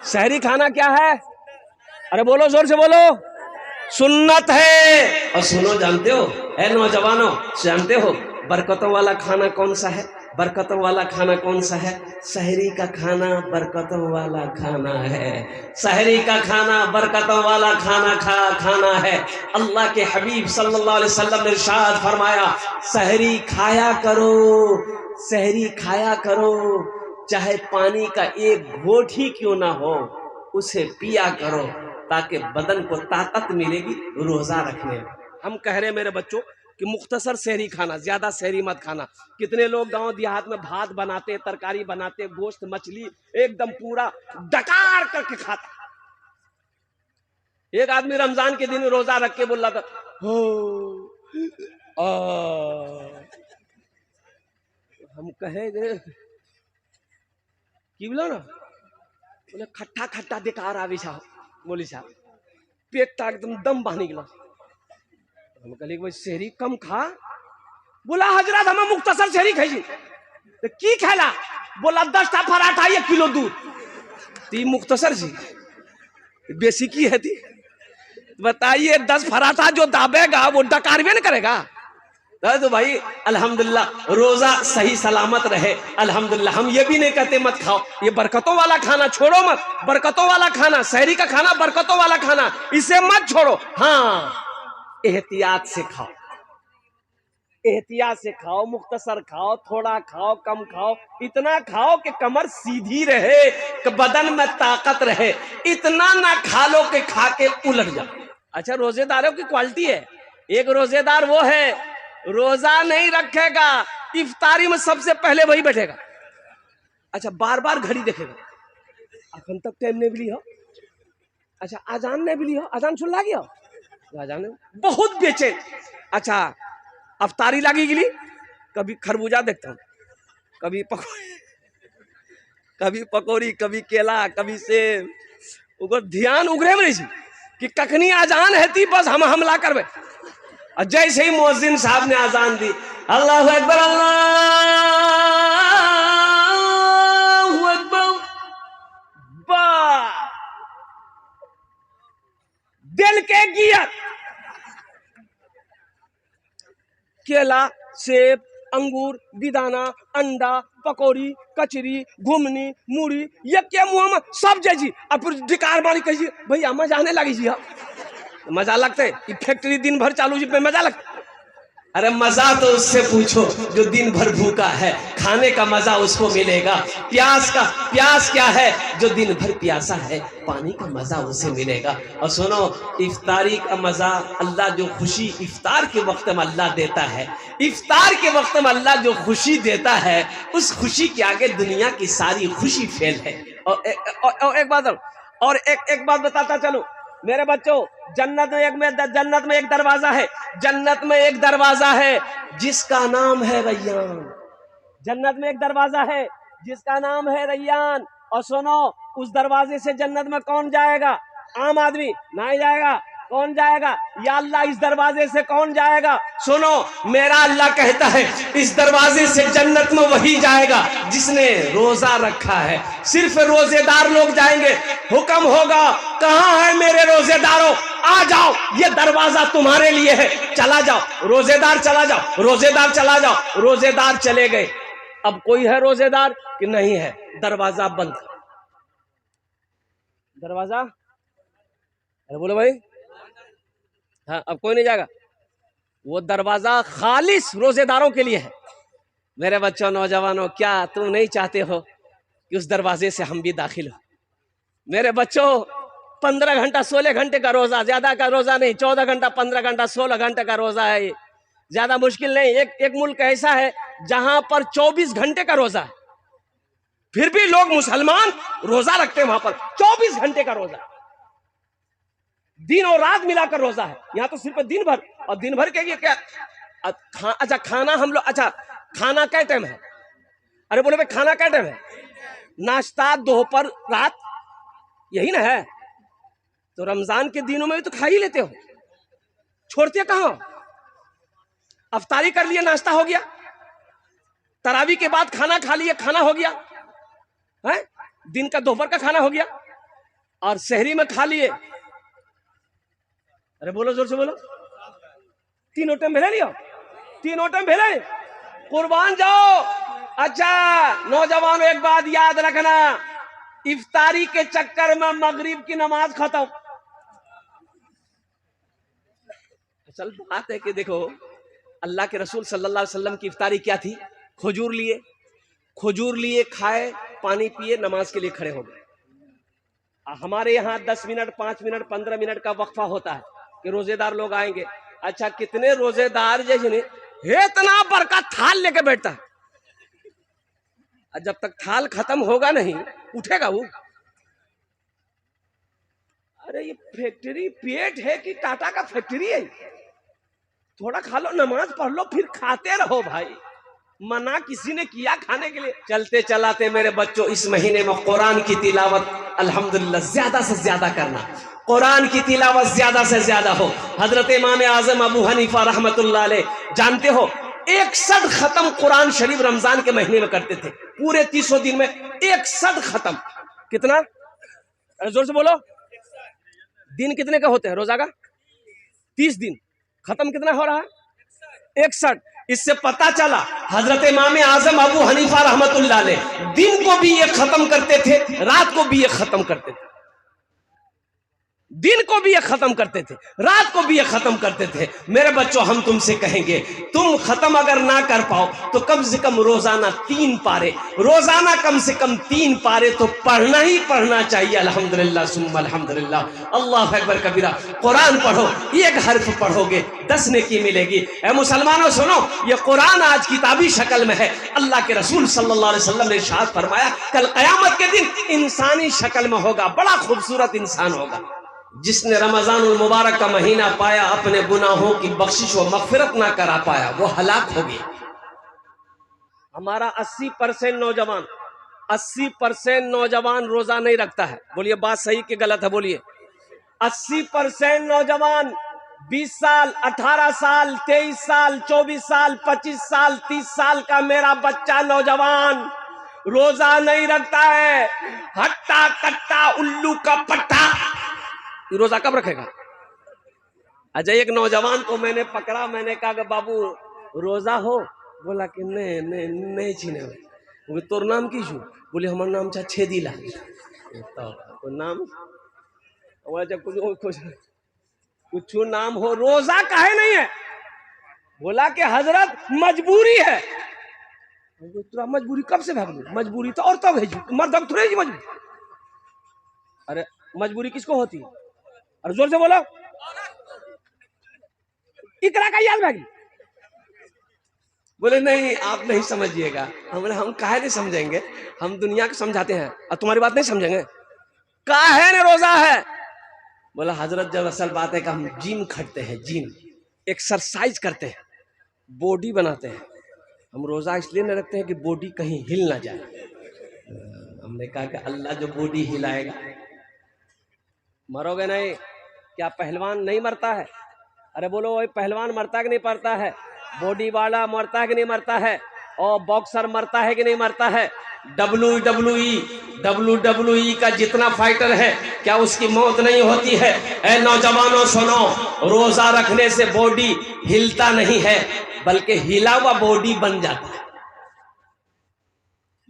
सहरी खाना क्या है? अरे बोलो, जोर से बोलो। सुन्नत है। और सुनो, जानते हो है नौजवानों, जानते हो बरकतों वाला खाना कौन सा है? बरकतों वाला खाना कौन सा है? सहरी का खाना बरकतों वाला खाना है। सहरी का खाना बरकतों वाला खाना है। अल्लाह के हबीब सल्लल्लाहु अलैहि वसल्लम ने इरशाद फरमाया, सहरी खाया करो, सहरी खाया करो, चाहे पानी का एक घोंट ही क्यों ना हो, उसे पिया करो, ताकि बदन को ताकत मिलेगी रोजा रखने में। हम कह रहे हैं मेरे बच्चों कि मुख्तसर सहरी खाना, ज्यादा सहरी मत खाना। कितने लोग गांव देहात में भात बनाते, तरकारी बनाते, गोश्त मछली एकदम पूरा डकार करके खाता। एक आदमी रमजान के दिन रोजा रख के बोल रहा था, हो हम कहे कि बोलो ना, बोले खट्टा खट्टा बेकार आवी साहब, बोली साहब पेट टा एकदम दम बहने गिला। हम कहले भाई सहरी कम खा। बोला हजरत हम मुख्तसर सहरी खाई। तो की खेला? बोला 10 पराठा 1 किलो दूध। ती मुख्तसर जी बेसी की है थी? बताइए 10 पराठा जो दाबेगा वो डकारवे न करेगा। तो भाई अल्हम्दुलिल्लाह रोजा सही सलामत रहे। अल्हम्दुलिल्लाह हम ये भी नहीं कहते मत खाओ, ये बरकतों वाला खाना छोड़ो मत। बरकतों वाला खाना, सहरी का खाना बरकतों वाला खाना, इसे मत छोड़ो। हाँ, एहतियात से खाओ, एहतियात से खाओ, मुख्तसर खाओ, थोड़ा खाओ, कम खाओ, इतना खाओ कि कमर सीधी रहे, कि बदन में ताकत रहे। इतना ना खा लो कि खा के उलट जाओ। अच्छा, रोजेदारों की क्वालिटी है। एक रोजेदार वो है, रोजा नहीं रखेगा, इफ्तारी में सबसे पहले वही बैठेगा। अच्छा, बार बार घड़ी देखेगा, अखन तक टाइम नहीं मिली हो। अच्छा, आजान नहीं मिली हो, आजान सुन ला गया, आजान बहुत बेचैन। अच्छा, अफ्तारी लागी गिली, कभी खरबूजा देखता हूँ, कभी पकौड़ी, कभी केला, कभी सेब। उगर ध्यान उगरे में नहीं कि कखनी आजान है थी, बस हम हमला करवे। और जैसे ही मुअज्जिन साहब ने आजान दी, अल्लाहु अकबर, अल्लाहु अकबर, दिल के गियर, केला, सेब, अंगूर, बिदाना, अंडा, पकौड़ी, कचरी, घुमनी, मूढ़ी, ये क्या मुँह में सब जैसी। अब फिर डिकार मारी कही भैया मजा आने लगी जी। मजा लगता है कि फैक्ट्री दिन भर चालू जी पे मजा लगता। अरे मजा तो उससे पूछो जो दिन भर भूखा है, खाने का मजा उसको मिलेगा। प्यास क्या है? जो दिन भर प्यासा है, पानी का मजा उसे मिलेगा। और सुनो, इफ्तारी का मजा, अल्लाह जो खुशी इफ्तार के वक्त में अल्लाह देता है, इफ्तार के वक्त में अल्लाह जो खुशी देता है, उस खुशी के आगे दुनिया की सारी खुशी फेल है। और एक बात बताता चलो मेरे बच्चों, जन्नत में एक दरवाजा है, जन्नत में एक दरवाजा है जिसका नाम है रैयान। जन्नत में एक दरवाजा है जिसका नाम है रैयान। और सुनो, उस दरवाजे से जन्नत में कौन जाएगा? आम आदमी नहीं जाएगा। कौन जाएगा? या अल्लाह, इस दरवाजे से कौन जाएगा? सुनो, मेरा अल्लाह कहता है इस दरवाजे से जन्नत में वही जाएगा जिसने रोजा रखा है। सिर्फ रोजेदार लोग जाएंगे। हुक्म होगा, कहां है मेरे रोजेदारों, आ जाओ, ये दरवाजा तुम्हारे लिए है, चला जाओ। रोजेदार चला जाओ, रोजेदार चला जाओ। रोजेदार चले गए। अब कोई है रोजेदार कि नहीं है? दरवाजा बंद। दरवाजा, अरे बोलो भाई, हाँ, अब कोई नहीं जाएगा। वो दरवाजा खालिस रोजेदारों के लिए है। मेरे बच्चों, नौजवानों, क्या तुम नहीं चाहते हो कि उस दरवाजे से हम भी दाखिल हो? मेरे बच्चों, 15 घंटा 16 घंटे का रोजा, ज्यादा का रोजा नहीं, 14 घंटा 15 घंटा 16 घंटे का रोजा है। ये ज्यादा मुश्किल नहीं। एक मुल्क ऐसा है जहां पर 24 घंटे का रोजा है, फिर भी लोग मुसलमान रोजा रखते हैं। वहां पर 24 घंटे का रोजा, दिन और रात मिलाकर रोजा है। यहाँ तो सिर्फ दिन भर। और दिन भर के क्या? अच्छा, खाना हम लोग, अच्छा खाना क्या टाइम है? अरे बोले भाई, खाना क्या टाइम है? नाश्ता, दोपहर, रात, यही ना है। तो रमजान के दिनों में भी तो खा ही लेते हो, छोड़ते कहां? अफ्तारी कर लिए, नाश्ता हो गया, तरावी के बाद खाना खा लिए, खाना हो गया है, दिन का दोपहर का खाना हो गया, और शहरी में खा लिए। अरे बोलो जोर से बोलो, तीनों टाइम भेले लियो, तीनों टाइम भेले, कुर्बान जाओ। अच्छा नौजवानों एक बात याद रखना, इफ्तारी के चक्कर में मगरिब की नमाज खत्म। असल बात है कि देखो अल्लाह के रसूल सल्लल्लाहु अलैहि वसल्लम की इफ्तारी क्या थी? खजूर लिए, खजूर लिए, खाए, पानी पिए, नमाज के लिए खड़े हो गए। हमारे यहाँ 10 मिनट 5 मिनट 15 मिनट का वक्फा होता है कि रोजेदार लोग आएंगे। अच्छा कितने रोजेदार जैसे इतना बड़का थाल लेके बैठता है, जब तक थाल खत्म होगा नहीं उठेगा वो। अरे ये फैक्ट्री पेट है कि टाटा का फैक्ट्री है? थोड़ा खा लो, नमाज पढ़ लो, फिर खाते रहो भाई। मना किसी ने किया खाने के लिए? चलते चलाते मेरे बच्चों, इस महीने में कुरान की तिलावत अल्हम्दुलिल्लाह ज्यादा से ज्यादा करना, कुरान की तिलावत ज्यादा से ज्यादा हो। हजरत इमाम आजम अबू हनीफा रहमतुल्लाह अलैह जानते हो 61 खत्म कुरान शरीफ रमजान के महीने में करते थे। पूरे 300 दिन में 61 खत्म। कितना? अरे जोर से बोलो, दिन कितने का होते हैं रोजा का? 30 दिन, खत्म कितना हो रहा है? 61। इससे पता चला हजरत इमाम आजम अबू हनीफा रहमतुल्लाह अलैह दिन को भी ये खत्म करते थे, रात को भी ये खत्म करते थे। दिन को भी ये खत्म करते थे, रात को भी ये खत्म करते थे। मेरे बच्चों हम तुमसे कहेंगे, तुम खत्म अगर ना कर पाओ तो कम से कम रोजाना 3 पारे, रोजाना कम से कम 3 पारे तो पढ़ना ही पढ़ना चाहिए। अल्हम्दुलिल्लाह सुम्मा अल्हम्दुलिल्लाह, अल्लाह अकबर कबीरा। कुरान पढ़ो, एक हर्फ पढ़ोगे 10 नेकी मिलेगी। ऐ मुसलमानों सुनो, ये कुरान आज किताबी शक्ल में है। अल्लाह के रसूल सल्लल्लाहु अलैहि वसल्लम ने इरशाद फरमाया कल क़यामत के दिन इंसानी शक्ल में होगा, बड़ा खूबसूरत इंसान होगा। जिसने रमजानुल मुबारक का महीना पाया, अपने गुनाहों की बख्शिश व मग़फ़िरत ना करा पाया, वो हलाक हो गया। हमारा 80% नौजवान, 80% नौजवान रोजा नहीं रखता है। बोलिए बात सही कि गलत है? बोलिए। 80% नौजवान 20 साल 18 साल 23 साल 24 साल 25 साल 30 साल का मेरा बच्चा नौजवान रोजा नहीं रखता है। हट्टा कट्टा उल्लू का पट्टा, रोजा कब रखेगा? अच्छा एक नौजवान को मैंने पकड़ा, मैंने कहा कि बाबू रोजा हो? बोला कि नहीं नहीं नहीं छीने। बोले तोर नाम की छू? बोले हमारा नाम था छेदीला। तो नाम कुछ नाम हो, रोजा काहे नहीं है? बोला कि हजरत मजबूरी है। तुरा मजबूरी कब से भाग? मजबूरी तो और तब है, मर्द थोड़े जी मजबूरी। अरे मजबूरी किसको होती है? और जोर से बोलो, इकरा का याद भागी। बोले नहीं आप नहीं समझिएगा। हम काहे नहीं समझेंगे, हम दुनिया को समझाते हैं और तुम्हारी बात नहीं समझेंगे। काहे ने रोजा है? बोला हजरत जब असल बात है कि हम जिम खटते हैं, जिम एक्सरसाइज करते हैं, बॉडी बनाते हैं। हम रोजा इसलिए नहीं रखते हैं कि बॉडी कहीं हिल ना जाए। हमने कहा कि अल्लाह जो बॉडी हिलाएगा। मरोगे नहीं? क्या पहलवान नहीं मरता है? अरे बोलो वही पहलवान मरता कि नहीं मरता है? बॉडी वाला मरता है कि नहीं मरता है? और बॉक्सर मरता है कि नहीं मरता है? WWE का जितना फाइटर है क्या उसकी मौत नहीं होती है? ऐ नौजवानों सुनो, रोजा रखने से बॉडी हिलता नहीं है बल्कि हिला हुआ बॉडी बन जाता है।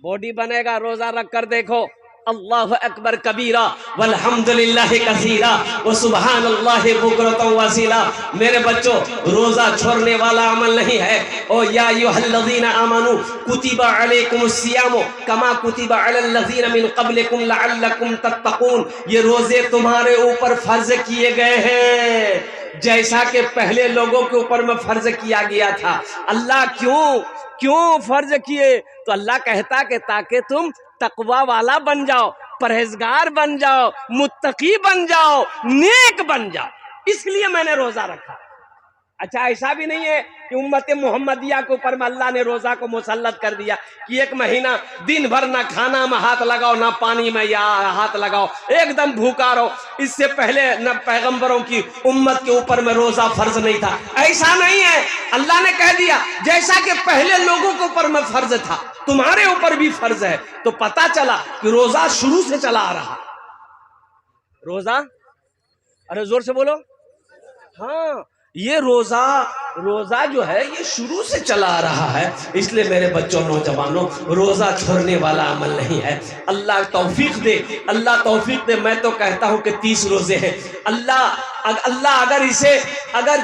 बॉडी बनेगा, रोजा रख कर देखो। अल्लाह अकबर कबीरा वल्हम्दुलिल्लाह कसीरा व सुबहानल्लाहि बुकरतन वसीला। मेरे बच्चों रोजा छोड़ने वाला अमल नहीं है। ओ या अय्युहल्लज़ीना आमनू कुतिबा अलैकुमुस्सियामु कमा कुतिबा अलल्लज़ीना मिन क़ब्लिकुम लअल्लकुम तत्तक़ून। ये रोजे तुम्हारे ऊपर फर्ज किए गए हैं जैसा कि पहले लोगों के ऊपर में फर्ज किया गया था। अल्लाह क्यों फर्ज किए? तो अल्लाह कहता कि ताकि तुम तकवा वाला बन जाओ, परहेजगार बन जाओ, मुत्तकी बन जाओ, नेक बन जाओ, इसलिए मैंने रोजा रखा। अच्छा ऐसा भी नहीं है कि उम्मत मोहम्मदिया के ऊपर में अल्लाह ने रोजा को मुसल्लत कर दिया कि एक महीना दिन भर ना खाना में हाथ लगाओ ना पानी में या हाथ लगाओ, एकदम भूखा रहो। इससे पहले न पैगंबरों की उम्मत के ऊपर में रोजा फर्ज नहीं था। ऐसा नहीं है, अल्लाह ने कह दिया जैसा कि पहले लोगों के ऊपर में फर्ज था तुम्हारे ऊपर भी फर्ज है। तो पता चला कि रोजा शुरू से चला आ रहा। रोजा, अरे जोर से बोलो। हाँ, ये रोजा जो है ये शुरू से चला आ रहा है। इसलिए मेरे बच्चों, नौजवानों, रोजा छोड़ने वाला अमल नहीं है। अल्लाह तौफीक दे, अल्लाह तौफीक दे। मैं तो कहता हूं कि 30 रोजे हैं। अल्लाह अगर इसे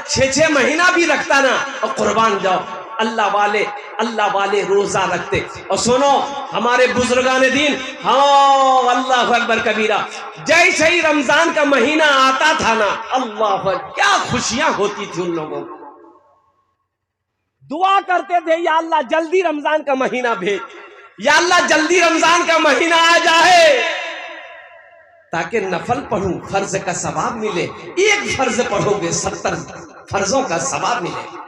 6 महीना भी रखता ना, और कुर्बान जाओ, अल्लाह वाले रोजा रखते। और सुनो, हमारे बुजुर्गान दीन, हाँ, अल्लाह अकबर कबीरा, जैसे ही रमजान का महीना आता था ना, अल्लाह पर क्या खुशियां होती थी उन लोगों को। दुआ करते थे, या अल्लाह जल्दी रमजान का महीना भेज, या अल्लाह जल्दी रमजान का महीना आ जाए, ताकि नफल पढ़ूं, फर्ज का सवाब मिले। एक फर्ज पढ़ोगे 70 फर्जों का सवाब मिले।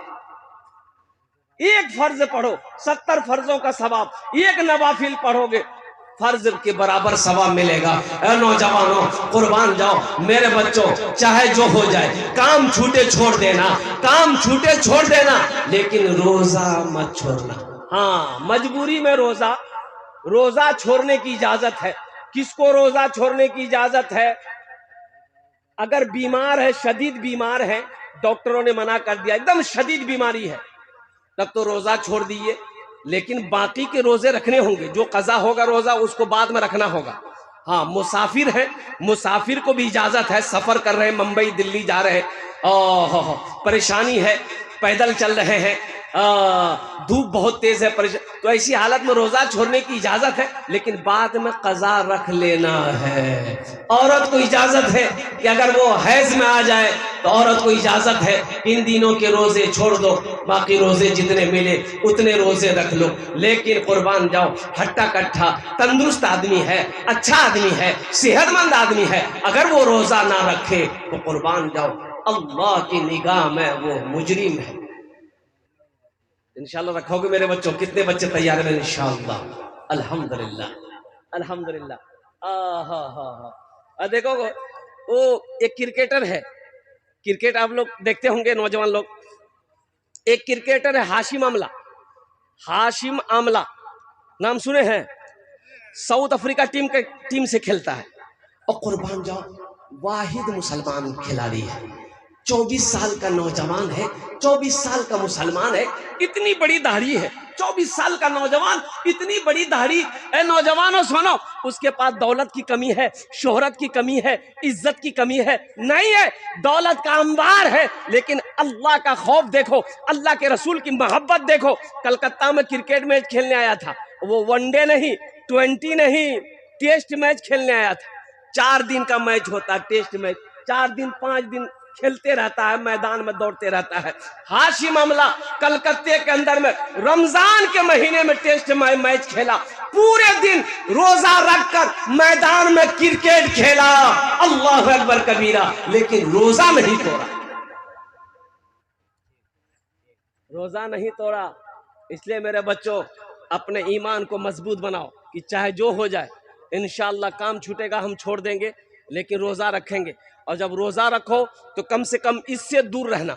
एक फर्ज पढ़ो 70 फर्जों का सवाब, एक नवाफिल पढ़ोगे फर्ज के बराबर सवाब मिलेगा। नौजवानों, कुर्बान जाओ। मेरे बच्चों, चाहे जो हो जाए, काम छूटे छोड़ देना, काम छूटे छोड़ देना, लेकिन रोजा मत छोड़ना। हाँ, मजबूरी में रोजा छोड़ने की इजाजत है। किसको रोजा छोड़ने की इजाजत है? अगर बीमार है, शदीद बीमार है, डॉक्टरों ने मना कर दिया, एकदम शदीद बीमारी है, तब तो रोजा छोड़ दिए। लेकिन बाकी के रोजे रखने होंगे। जो कज़ा होगा रोजा, उसको बाद में रखना होगा। हाँ, मुसाफिर है, मुसाफिर को भी इजाजत है। सफर कर रहे हैं, मुंबई दिल्ली जा रहे हैं, परेशानी है, पैदल चल रहे हैं, धूप बहुत तेज है, तो ऐसी हालत में रोजा छोड़ने की इजाजत है, लेकिन बाद में कज़ा रख लेना है। औरत को इजाजत है कि अगर वो हैज में आ जाए तो औरत को इजाजत है, इन दिनों के रोजे छोड़ दो, बाकी रोजे जितने मिले उतने रोजे रख लो। लेकिन कुर्बान जाओ, हट्टा कट्ठा तंदुरुस्त आदमी है, अच्छा आदमी है, सेहतमंद आदमी है, अगर वो रोजा ना रखे तो कुर्बान जाओ, अल्लाह की निगाह में वो मुजरिम है। इंशाल्लाह रखोगे मेरे बच्चों? कितने बच्चे तैयार हैं? इंशाल्लाह, अल्हम्दुलिल्लाह, अल्हम्दुलिल्लाह। देखो, वो एक क्रिकेटर है, क्रिकेट आप लोग देखते होंगे, नौजवान लोग। एक क्रिकेटर है हाशिम आमला, नाम सुने हैं? साउथ अफ्रीका टीम से खेलता है। और कुर्बान जाओ, वाहिद मुसलमान खिलाड़ी है, 24 साल का नौजवान है, 24 साल का मुसलमान है, इतनी बड़ी दाढ़ी है, 24 साल का नौजवान, इतनी बड़ी दाढ़ी। ए नौजवानों सुनो, उसके पास दौलत की कमी है, शोहरत की कमी है, इज्जत की कमी है नहीं है, दौलत का अंबार है, लेकिन अल्लाह का खौफ देखो, अल्लाह के रसूल की मोहब्बत देखो। कलकत्ता में क्रिकेट मैच खेलने आया था, वो वनडे नहीं, 20 नहीं, टेस्ट मैच खेलने आया था। 4 दिन का मैच होता है, टेस्ट मैच, 4 दिन 5 दिन खेलते रहता है, मैदान में दौड़ते रहता है। हाशिम आमला कलकत्ते के अंदर में रमजान के महीने में टेस्ट मैच खेला, पूरे दिन रोजा रखकर मैदान में क्रिकेट खेला, अल्लाह अकबर कबीरा, लेकिन रोजा नहीं तोड़ा, रोजा नहीं तोड़ा। इसलिए मेरे बच्चों, अपने ईमान को मजबूत बनाओ कि चाहे जो हो जाए, इंशाअल्लाह काम छूटेगा हम छोड़ देंगे, लेकिन रोजा रखेंगे। और जब रोजा रखो तो कम से कम इससे दूर रहना,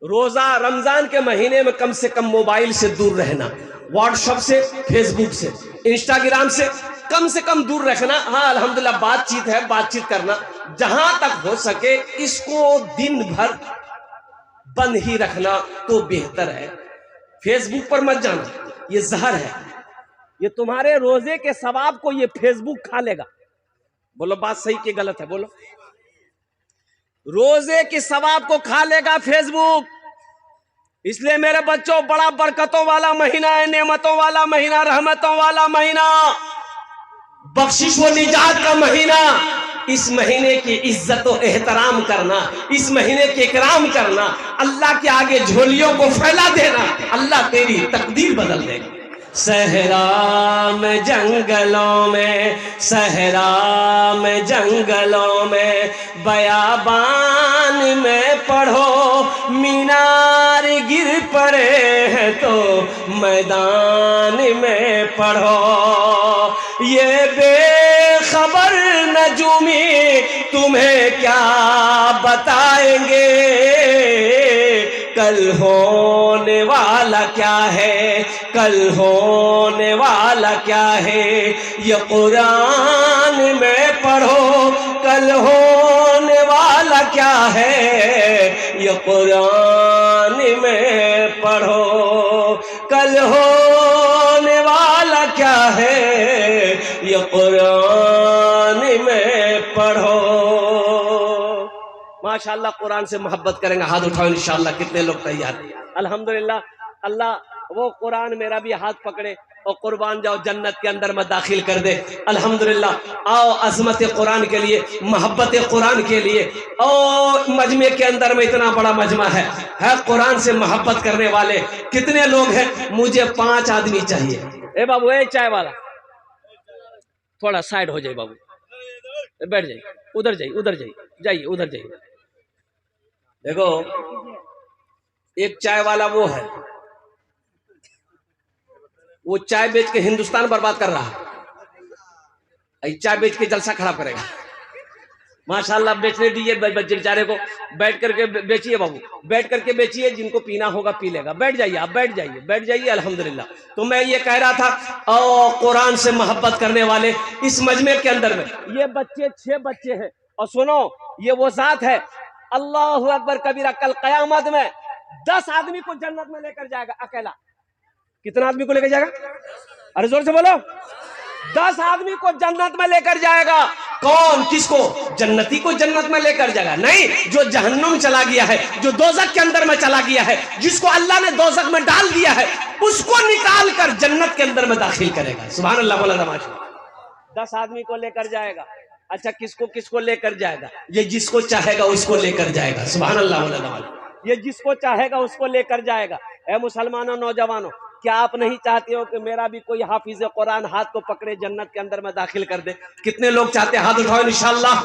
रोजा रमजान के महीने में कम से कम मोबाइल से दूर रहना, व्हाट्सएप से, फेसबुक से, इंस्टाग्राम से कम दूर रखना। हाँ, अल्हम्दुलिल्लाह बातचीत है, बातचीत करना, जहां तक हो सके इसको दिन भर बंद ही रखना तो बेहतर है। फेसबुक पर मत जाना, ये जहर है, ये तुम्हारे रोजे के सवाब को ये फेसबुक खा लेगा। बोलो बात सही कि गलत है? बोलो, रोजे के सवाब को खा लेगा फेसबुक। इसलिए मेरे बच्चों, बड़ा बरकतों वाला महीना है, नेमतों वाला महीना, रहमतों वाला महीना, बख्शिश व निजात का महीना। इस महीने की इज्जत व एहतराम करना, इस महीने के इकराम करना, अल्लाह के आगे झोलियों को फैला देना, अल्लाह तेरी तकदीर बदल देगा। सहरा में जंगलों में, सहरा में जंगलों में, बयाबान में पढ़ो, मीनार गिर पड़े हैं तो मैदान में पढ़ो। ये बेखबर नजूमी तुम्हें क्या बताएंगे, कल होने वाला क्या है, कल होने वाला क्या है, ये कुरान में पढ़ो, कल है ये कुरान में पढ़ो, कल होने वाला क्या है ये कुरान में पढ़ो। माशाअल्लाह कुरान से मोहब्बत करेंगे, हाथ उठाओ इंशाअल्लाह। कितने लोग तैयार हैं? अल्हम्दुलिल्लाह। अल्लाह वो कुरान मेरा भी हाथ पकड़े और कुर्बान जाओ जन्नत के अंदर में दाखिल कर दे। अल्हम्दुलिल्लाह। आओ अज़मत कुरान के लिए, मोहब्बत कुरान के लिए। और मजमे के अंदर में इतना बड़ा मजमा है कुरान से मोहब्बत करने वाले कितने लोग हैं? मुझे 5 आदमी चाहिए। ए बाबू, ए चाय वाला थोड़ा साइड हो जाए बाबू, बैठ जाइए, उधर जाइए, उधर जाइए, जाइए उधर जाइए। देखो एक चाय वाला वो है, वो चाय बेच के हिंदुस्तान बर्बाद कर रहा है। चाय बेच के जलसा खराब करेगा। माशाल्लाह बेचने दीजिए बेचारे को, बैठ करके बेचिए बाबू, बैठ करके बेचिए, जिनको पीना होगा पी लेगा। बैठ जाइए आप, बैठ जाइए, बैठ जाइए। अल्हम्दुलिल्लाह। तो मैं ये कह रहा था, और कुरान से मोहब्बत करने वाले इस मजमे के अंदर में ये बच्चे 6 बच्चे हैं। और सुनो, ये वो जात है, अल्लाहु अकबर कबीरा, कल कयामत में 10 आदमी को जन्नत में लेकर जाएगा अकेला। कितना आदमी को लेकर जाएगा? अरे जोर से बोलो। 10 आदमी को जन्नत में लेकर जाएगा। कौन? किसको? जन्नती को जन्नत में लेकर जाएगा? नहीं, जो जहन्नुम चला गया है, जो दोजख के अंदर में चला गया है, जिसको अल्लाह ने दोजख में डाल दिया है, उसको निकाल कर जन्नत के अंदर में दाखिल करेगा। सुभान अल्लाह। बोला तमाशा। 10 आदमी को लेकर जाएगा। अच्छा, किसको किसको लेकर जाएगा? ये जिसको चाहेगा उसको लेकर जाएगा। सुभान अल्लाह। बोला तमाशा। ये जिसको चाहेगा उसको लेकर जाएगा। ए मुसलमानों, नौजवानों, क्या आप नहीं चाहते हो कि मेरा भी कोई हाफिज कुरान हाथ को पकड़े जन्नत के अंदर में दाखिल कर दे? कितने लोग चाहते हैं? हाथ उठाओ इंशाअल्लाह।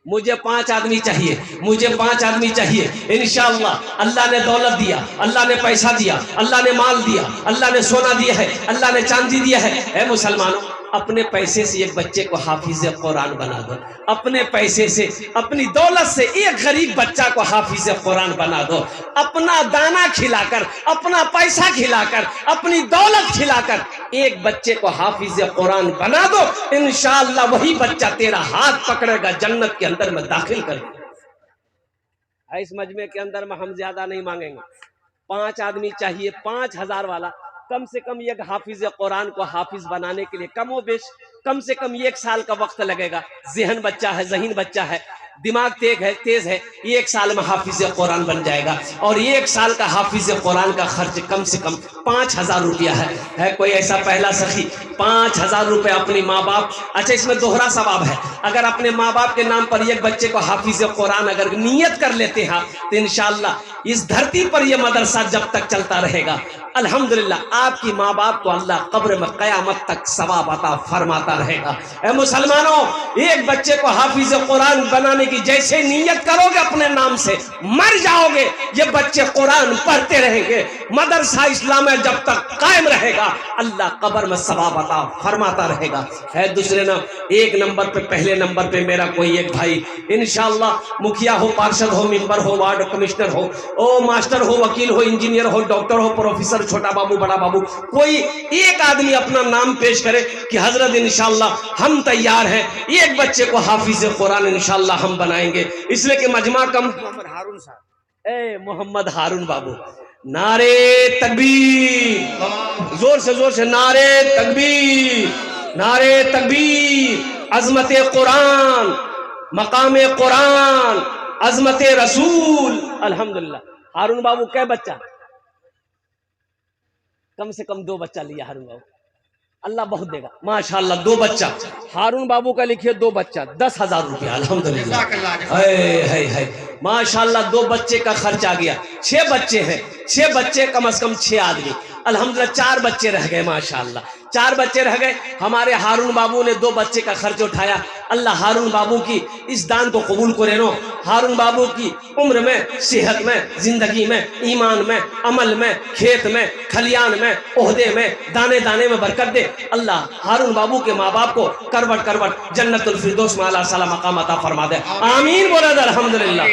मुझे 5 आदमी चाहिए, मुझे 5 आदमी चाहिए इंशाअल्लाह। अल्लाह ने दौलत दिया, अल्लाह ने पैसा दिया, अल्लाह ने माल दिया, अल्लाह ने सोना दिया है, अल्लाह ने चांदी दिया है। ए मुसलमानों, अपने पैसे से एक बच्चे को हाफिज कुरान बना दो। अपने पैसे से, अपनी दौलत से एक गरीब बच्चा को हाफिज कुरान बना दो। अपना दाना खिलाकर, अपना पैसा खिलाकर, अपनी दौलत खिलाकर एक बच्चे को हाफिज कुरान बना दो। इंशाअल्लाह वही बच्चा तेरा हाथ पकड़ेगा, जन्नत के अंदर में दाखिल कर देगा। इस मजमे के अंदर में हम ज्यादा नहीं मांगेंगे, 5 आदमी चाहिए, 5000 वाला। कम से कम एक हाफिज कुरान को हाफिज बनाने के लिए कमो बेश कम से कम 1 साल का वक्त लगेगा। ज़हन बच्चा है, ज़हीन बच्चा है, दिमाग तेज है। 1 साल में हाफिज कुरान बन जाएगा। और 1 साल का हाफिज कुरान का खर्च कम से कम 5000 रुपया है। कोई ऐसा पहला सखी 5000 रुपये अपनी माँ बाप, अच्छा इसमें दोहरा सवाब है। अगर अपने माँ बाप के नाम पर एक बच्चे को हाफिज कुरान अगर नियत कर लेते हैं तो इंशाअल्लाह इस धरती पर यह मदरसा जब तक चलता रहेगा, अल्हम्दुलिल्लाह आपकी माँ बाप को अल्लाह कब्र में कयामत तक सवाब अता फरमाता रहेगा। ए मुसलमानों, एक बच्चे को हाफिज कुरान बनाने की जैसे नियत करोगे अपने नाम से, मर जाओगे, ये बच्चे कुरान पढ़ते रहेंगे। मदरसा इस्लाम जब तक कायम रहेगा, अल्लाह कब्र में सवाब अता फरमाता रहेगा। है दूसरे नाम, 1 नंबर पे, पहले नंबर पे मेरा कोई एक भाई इंशाअल्लाह, मुखिया हो, पार्षद हो, मेंबर हो, वार्ड कमिश्नर हो, ओ मास्टर हो, वकील हो, इंजीनियर हो, डॉक्टर हो, प्रोफेसर, छोटा बाबू, बड़ा बाबू, कोई एक आदमी अपना नाम पेश करे कि हजरत इंशाअल्लाह हम तैयार हैं, एक बच्चे को हाफिज कुरान इंशाअल्लाह हम बनाएंगे। इसलिए कि मजमा कम। मोहम्मद हारून साहब, ए मोहम्मद हारून बाबू, नारे तकबीर, जोर से नारे तकबीर, नारे तकबीर। अजमत कुरान, मकाम कुरान, अजमत रसूल। अल्हम्दुलिल्लाह। हारून बाबू क्या बच्चा? कम से कम 2 बच्चा लिया हारून बाबू, अल्लाह बहुत देगा माशाअल्लाह। 2 बच्चा हारून बाबू का लिखिए, 2 बच्चा 10,000 रुपया। अल्हम्दुलिल्लाह, है माशाअल्लाह। 2 बच्चे का खर्च आ गया। 6 बच्चे हैं, 6 बच्चे कम से कम 6 आदमी। अल्हम्दुलिल्लाह 4 बच्चे रह गए माशाअल्लाह, 4 बच्चे रह गए। हमारे हारून बाबू ने 2 बच्चे का खर्च उठाया। अल्लाह हारून बाबू की इस दान को कबूल करे नो। हारून बाबू की उम्र में, सेहत में, जिंदगी में, ईमान में, अमल में, खेत में, खलियान में, ओहदे में, दाने दाने में बरकत दे। अल्लाह हारून बाबू के माँ बाप को करवट करवट जन्नतुल फिरदौस में आला साला मकाम अता फरमा दे। आमीन बोला दे। अल्हम्दुलिल्लाह।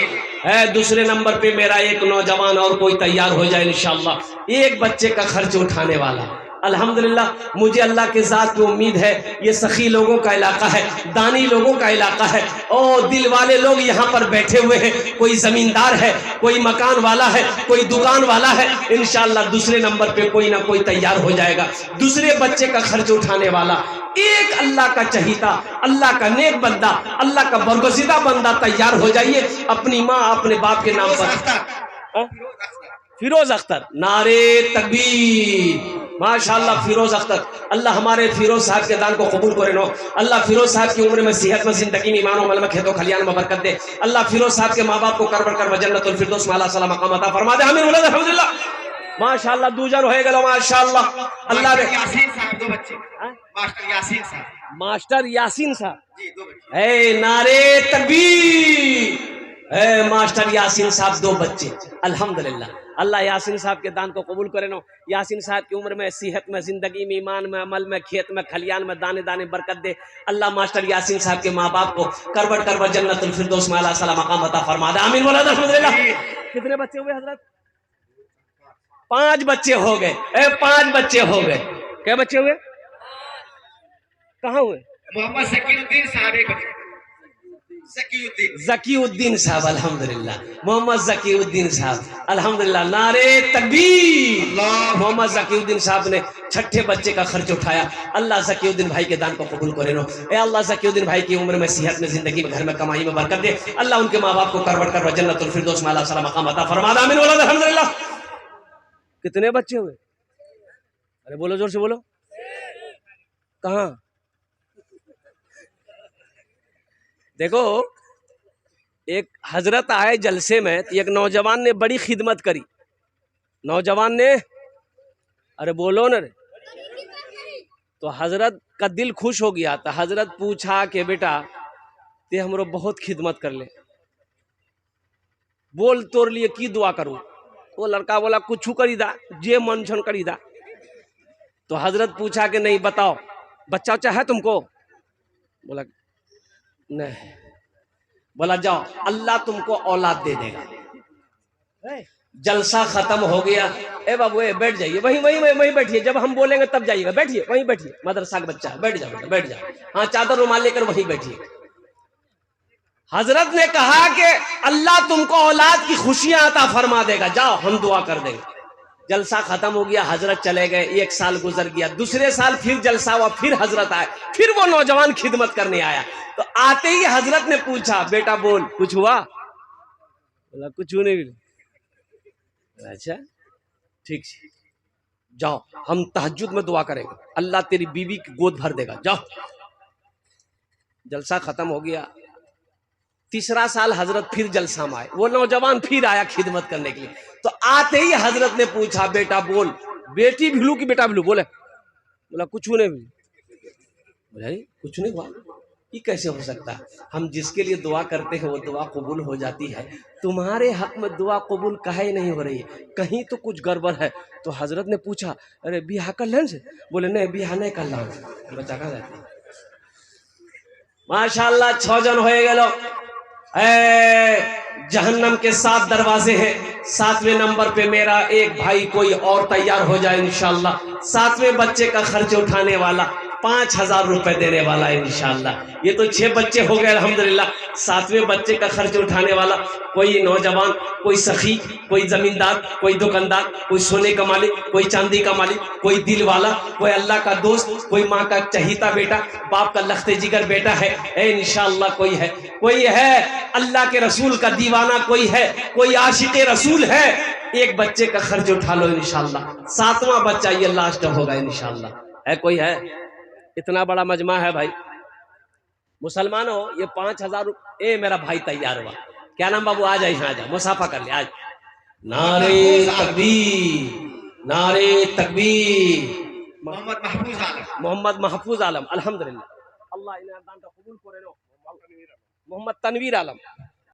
है दूसरे नंबर पे मेरा एक नौजवान और कोई तैयार हो जाए इंशाअल्लाह, एक बच्चे का खर्च उठाने वाला। अल्हम्दुलिल्लाह मुझे अल्लाह के ज़ात की उम्मीद है, ये सखी लोगों का इलाका है, दानी लोगों का इलाका है और दिल वाले लोग यहाँ पर बैठे हुए हैं। कोई ज़मींदार है, कोई मकान वाला है, कोई दुकान वाला है, इंशाअल्लाह दूसरे नंबर पे कोई ना कोई तैयार हो जाएगा। दूसरे बच्चे का खर्च उठाने वाला एक अल्लाह का चहीता, अल्लाह का नेक बंदा, अल्लाह का बरगुज़ीदा बंदा तैयार हो जाइए अपनी माँ अपने बाप के नाम पर। फिरोज अख्तर, नारे तकबीर, माशाअल्लाह फिरोज अख्तर। अल्लाह हमारे फिरोज साहब के दान को कबूल करे नो। अल्लाह फिरोज साहब की उम्र में, सेहत में, जिंदगी में, ईमान और अमल में, खेतों खलियान में बरकत दे। अल्लाह फिरोज साहब के माँ बाप को कर बढ़कर जन्नतुल फिरदौस में अल्लाह सला मकाम अता फरमा दे। आमीन वलद अल्हम्दुलिल्लाह। माशाअल्लाह दूजन हो गए माशाअल्लाह। अल्लाह रे यासीन साहब 2 बच्चे, मास्टर यासीन साहब, मास्टर यासीन साहब जी 2 बच्चे। है, नारे तकबीर है। मास्टर यासीन साहब 2 बच्चे, अल्हम्दुलिल्लाह। अल्लाह यासीन साहब के दान को कबूल करे नो। यासीन साहब की उम्र में, सेहत में, जिंदगी में, ईमान में, अमल में, खेत में, खलियान में, दाने दाने बरकत दे। अल्लाह मास्टर यासीन साहब के माँ बाप को करबट जन्नतुल फिरदौस में अल्लाह सला मकाम अता फरमा दे। आमीन वलद अल्हम्दुलिल्लाह। कितने बच्चे हुए हजरत? 5 बच्चे हो गए। 5 बच्चे हो गए। क्या बच्चे हुए? कहाँ हुए? मोहम्मद ज़कीउद्दीन साहब एक बच्चे, ज़कीउद्दीन साहब, अल्हम्दुलिल्लाह। मोहम्मद ज़कीउद्दीन साहब, अल्हम्दुलिल्लाह। नारे तकबीर। मोहम्मद ज़कीउद्दीन साहब ने 6ठे बच्चे का खर्च उठाया। अल्लाह ज़कीउद्दीन भाई के दान को कबूल करे नो। ए अल्लाह ज़कीउद्दीन भाई की उम्र में, सेहत में, जिंदगी में, घर में, कमाई में बरकत दे। अल्लाह उनके माँ बाप को करबट जन्नतुल फिरदौस में अल्लाह सला मकाम अता फरमा दे। आमीन वलद अल्हम्दुलिल्लाह। कितने बच्चे हुए? अरे बोलो, जोर से बोलो। कहाँ? देखो, एक हजरत आए जलसे में, एक नौजवान ने बड़ी खिदमत करी। नौजवान ने, अरे बोलो ना रे, तो हजरत का दिल खुश हो गया। तो हजरत पूछा कि बेटा ते हमरो बहुत खिदमत कर ले, बोल तोर लिए की दुआ करूं? वो लड़का बोला कुछ करी दा, जे मन छन करी दा। तो हजरत पूछा कि नहीं बताओ, बच्चा उच्चा है तुमको? बोला नहीं। बोला जाओ, अल्लाह तुमको औलाद दे देगा। जलसा खत्म हो गया। ए बाबू ए बैठ जाइए, वहीं बैठिए, जब हम बोलेंगे तब जाइएगा। बैठिए, वहीं बैठिए, मदरसा का बच्चा, बैठ जाओ बेटा, बैठ जाओ। हाँ, चादर रुमाल लेकर वहीं बैठिए। हजरत ने कहा कि अल्लाह तुमको औलाद की खुशियां अता फरमा देगा, जाओ हम दुआ कर देंगे। जलसा खत्म हो गया, हजरत चले गए। 1 साल गुजर गया, दूसरे साल फिर जलसा हुआ, फिर हजरत आए, फिर वो नौजवान खिदमत करने आया। तो आते ही हजरत ने पूछा बेटा बोल कुछ हुआ? बोला कुछ नहीं। अच्छा ठीक है, जाओ हम तहज्जुद में दुआ करेंगे, अल्लाह तेरी बीवी की गोद भर देगा, जाओ। जलसा खत्म हो गया। तीसरा साल हजरत फिर जलसा में आए, वो नौजवान फिर आया खिदमत करने के लिए। तो आते ही हजरत ने पूछा बेटा बोल, बेटी भिलू की बेटा भिलू? बोले बोला कुछ नहीं। बोला कुछ नहीं हुआ, ये कैसे हो सकता है? हम जिसके लिए दुआ करते हैं वो दुआ कबूल हो जाती है, तुम्हारे हक में दुआ कबूल काहे नहीं हो रही है? कहीं तो कुछ गड़बड़ है। तो हजरत ने पूछा अरे बिहा कर लें से? बोले नहीं बिहा नहीं कर ला। बच्चा कहाँ जाते हैं? माशाअल्लाह 6 जन हो गए। जहन्नम के 7 दरवाजे हैं, 7वें नंबर पे मेरा एक भाई कोई और तैयार हो जाए इंशाअल्लाह। 7वें बच्चे का खर्च उठाने वाला, 5000 रुपए देने वाला है इंशाअल्लाह। ये तो 6 बच्चे हो गए अल्हम्दुलिल्लाह। 7वें बच्चे का खर्च उठाने वाला कोई नौजवान, कोई सखी, कोई जमींदार, कोई दुकानदार, कोई सोने का मालिक, कोई चांदी का मालिक, कोई दिल वाला, कोई अल्लाह का दोस्त, कोई माँ का चहीता बेटा, बाप का लख्ते जिगर बेटा है इंशाअल्लाह। कोई है अल्लाह के रसूल का दीवाना, कोई है कोई आशिक़े रसूल है। एक बच्चे का खर्च उठा लो इंशाअल्लाह। 7वां बच्चा ये लास्ट होगा इंशाअल्लाह। है कोई है? इतना बड़ा मजमा है भाई मुसलमानों। ये 5000 रुपये मेरा भाई तैयार हुआ। क्या नाम बाबू? आ जाए, आ जा, मुसाफा कर ले आज। नारे तकबीर, नारे तकबीर। मोहम्मद महफूज आलम, अल्हम्दुलिल्लाह। अल्लाह इन्हें दान का कबूल करे लो। मोहम्मद तनवीर आलम।